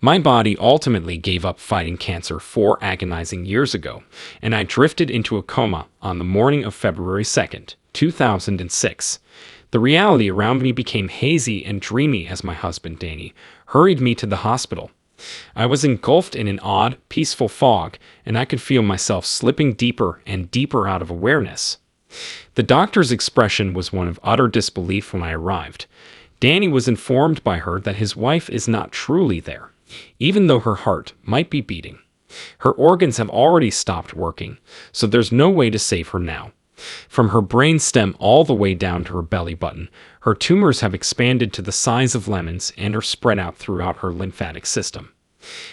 My body ultimately gave up fighting cancer 4 agonizing years ago, and I drifted into a coma on the morning of February 2nd, 2006. The reality around me became hazy and dreamy as my husband, Danny, hurried me to the hospital. I was engulfed in an odd, peaceful fog, and I could feel myself slipping deeper and deeper out of awareness. The doctor's expression was one of utter disbelief when I arrived. Danny was informed by her that his wife is not truly there, even though her heart might be beating. Her organs have already stopped working, so there's no way to save her now. From her brain stem all the way down to her belly button, her tumors have expanded to the size of lemons and are spread out throughout her lymphatic system.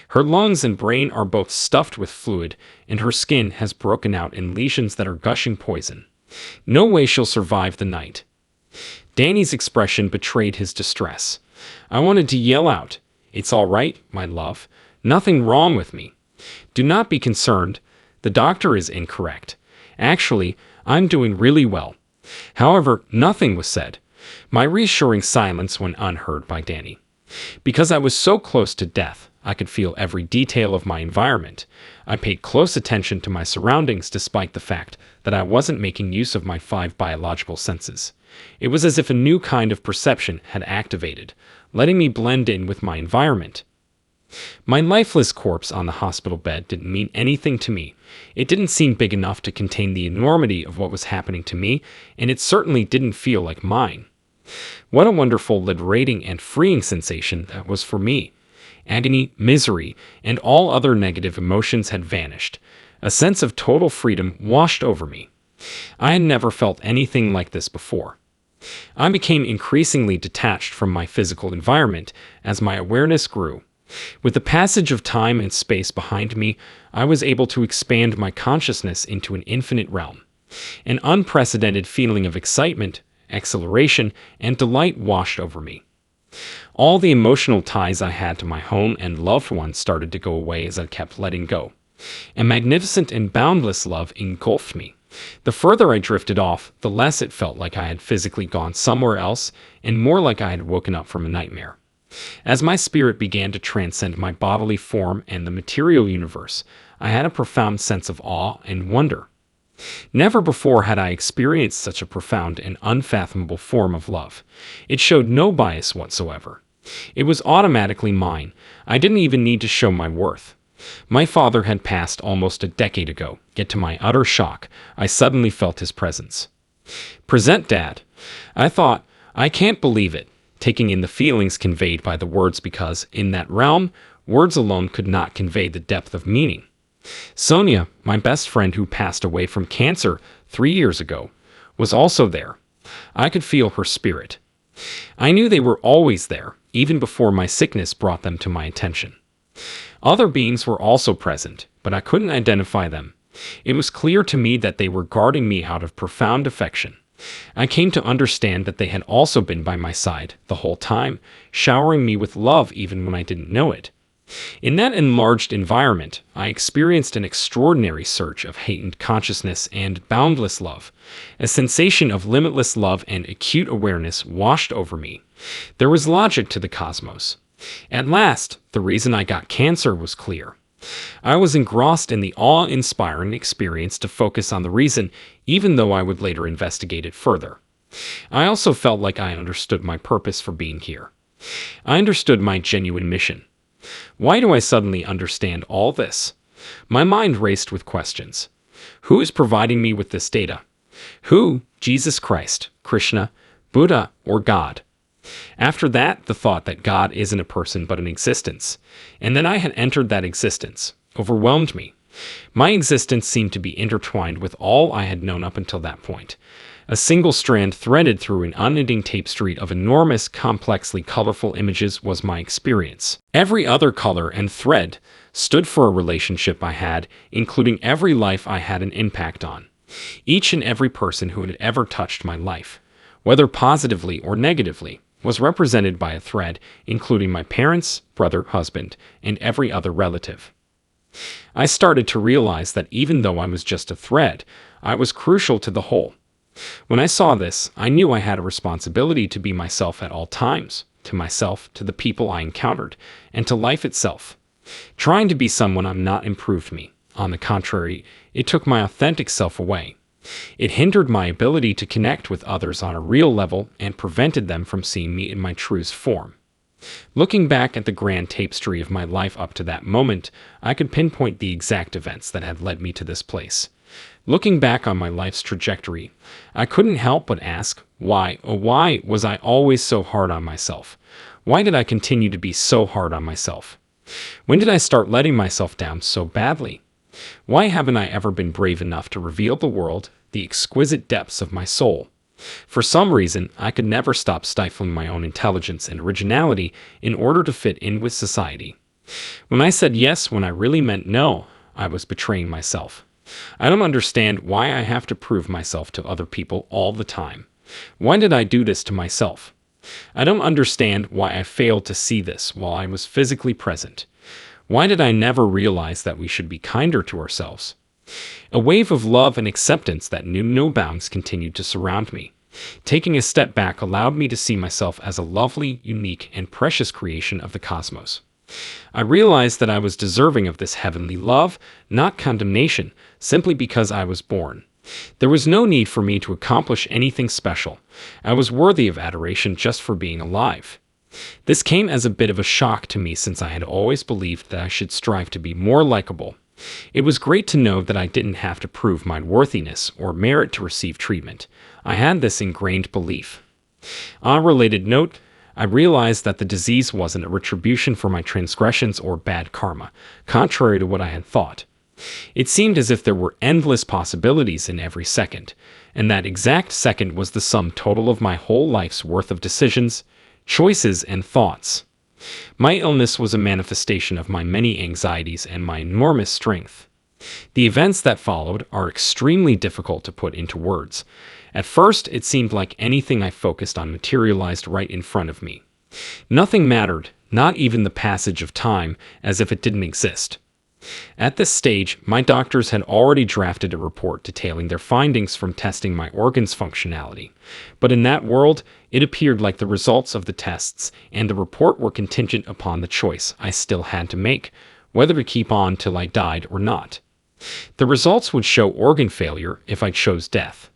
Her lungs and brain are both stuffed with fluid, and her skin has broken out in lesions that are gushing poison. No way she'll survive the night. Danny's expression betrayed his distress. I wanted to yell out, "It's all right, my love. Nothing wrong with me. Do not be concerned. The doctor is incorrect. Actually, I'm doing really well." However, nothing was said. My reassuring silence went unheard by Danny. Because I was so close to death, I could feel every detail of my environment. I paid close attention to my surroundings despite the fact that I wasn't making use of my 5 biological senses. It was as if a new kind of perception had activated, letting me blend in with my environment. My lifeless corpse on the hospital bed didn't mean anything to me. It didn't seem big enough to contain the enormity of what was happening to me, and it certainly didn't feel like mine. What a wonderful, liberating, and freeing sensation that was for me. Agony, misery, and all other negative emotions had vanished. A sense of total freedom washed over me. I had never felt anything like this before. I became increasingly detached from my physical environment as my awareness grew. With the passage of time and space behind me, I was able to expand my consciousness into an infinite realm. An unprecedented feeling of excitement, exhilaration, and delight washed over me. All the emotional ties I had to my home and loved ones started to go away as I kept letting go. A magnificent and boundless love engulfed me. The further I drifted off, the less it felt like I had physically gone somewhere else, and more like I had woken up from a nightmare. As my spirit began to transcend my bodily form and the material universe, I had a profound sense of awe and wonder. Never before had I experienced such a profound and unfathomable form of love. It showed no bias whatsoever. It was automatically mine. I didn't even need to show my worth. My father had passed almost a decade ago, yet to my utter shock, I suddenly felt his presence. "Present, Dad." I thought, I can't believe it, taking in the feelings conveyed by the words because, in that realm, words alone could not convey the depth of meaning. Sonia, my best friend who passed away from cancer 3 years ago, was also there. I could feel her spirit. I knew they were always there, even before my sickness brought them to my attention. Other beings were also present, but I couldn't identify them. It was clear to me that they were guarding me out of profound affection. I came to understand that they had also been by my side the whole time, showering me with love even when I didn't know it. In that enlarged environment, I experienced an extraordinary surge of heightened consciousness and boundless love. A sensation of limitless love and acute awareness washed over me. There was logic to the cosmos. At last, the reason I got cancer was clear. I was engrossed in the awe-inspiring experience to focus on the reason, even though I would later investigate it further. I also felt like I understood my purpose for being here. I understood my genuine mission. Why do I suddenly understand all this? My mind raced with questions. Who is providing me with this data? Who? Jesus Christ, Krishna, Buddha, or God? After that, the thought that God isn't a person but an existence, and that I had entered that existence, overwhelmed me. My existence seemed to be intertwined with all I had known up until that point. A single strand threaded through an unending tapestry of enormous, complexly colorful images was my experience. Every other color and thread stood for a relationship I had, including every life I had an impact on. Each and every person who had ever touched my life, whether positively or negatively, was represented by a thread, including my parents, brother, husband, and every other relative. I started to realize that even though I was just a thread, I was crucial to the whole. When I saw this, I knew I had a responsibility to be myself at all times. to myself, to the people I encountered, and to life itself. Trying to be someone I'm not improved me. On the contrary, it took my authentic self away. It hindered my ability to connect with others on a real level and prevented them from seeing me in my truest form. Looking back at the grand tapestry of my life up to that moment, I could pinpoint the exact events that had led me to this place. Looking back on my life's trajectory, I couldn't help but ask, why, oh why was I always so hard on myself? Why did I continue to be so hard on myself? When did I start letting myself down so badly? Why haven't I ever been brave enough to reveal the world the exquisite depths of my soul? For some reason, I could never stop stifling my own intelligence and originality in order to fit in with society. When I said yes when I really meant no, I was betraying myself. I don't understand why I have to prove myself to other people all the time. Why did I do this to myself? I don't understand why I failed to see this while I was physically present. Why did I never realize that we should be kinder to ourselves? A wave of love and acceptance that knew no bounds continued to surround me. Taking a step back allowed me to see myself as a lovely, unique, and precious creation of the cosmos. I realized that I was deserving of this heavenly love, not condemnation, simply because I was born. There was no need for me to accomplish anything special. I was worthy of adoration just for being alive. This came as a bit of a shock to me since I had always believed that I should strive to be more likable. It was great to know that I didn't have to prove my worthiness or merit to receive treatment. I had this ingrained belief. On a related note, I realized that the disease wasn't a retribution for my transgressions or bad karma, contrary to what I had thought. It seemed as if there were endless possibilities in every second, and that exact second was the sum total of my whole life's worth of decisions, choices, and thoughts. My illness was a manifestation of my many anxieties and my enormous strength. The events that followed are extremely difficult to put into words. At first, it seemed like anything I focused on materialized right in front of me. Nothing mattered, not even the passage of time, as if it didn't exist. At this stage, my doctors had already drafted a report detailing their findings from testing my organs' functionality. But in that world, it appeared like the results of the tests and the report were contingent upon the choice I still had to make, whether to keep on till I died or not. The results would show organ failure if I chose death.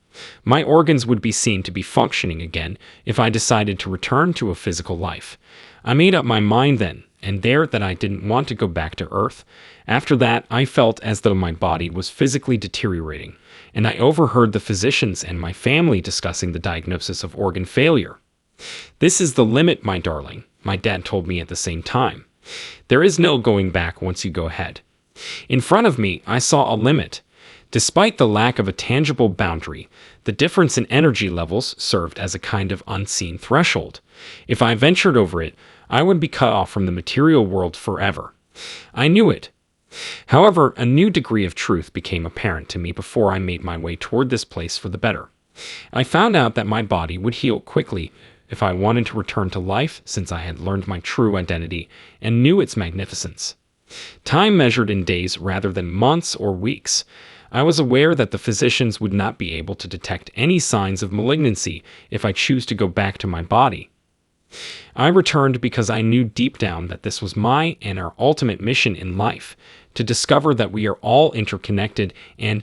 My organs would be seen to be functioning again if I decided to return to a physical life. I made up my mind then and there that I didn't want to go back to Earth. After that, I felt as though my body was physically deteriorating, and I overheard the physicians and my family discussing the diagnosis of organ failure. "This is the limit, my darling," my dad told me at the same time. "There is no going back once you go ahead." In front of me, I saw a limit. Despite the lack of a tangible boundary, the difference in energy levels served as a kind of unseen threshold. If I ventured over it, I would be cut off from the material world forever. I knew it. However, a new degree of truth became apparent to me before I made my way toward this place for the better. I found out that my body would heal quickly if I wanted to return to life, since I had learned my true identity and knew its magnificence. Time measured in days rather than months or weeks. I was aware that the physicians would not be able to detect any signs of malignancy if I choose to go back to my body. I returned because I knew deep down that this was my and our ultimate mission in life, to discover that we are all interconnected and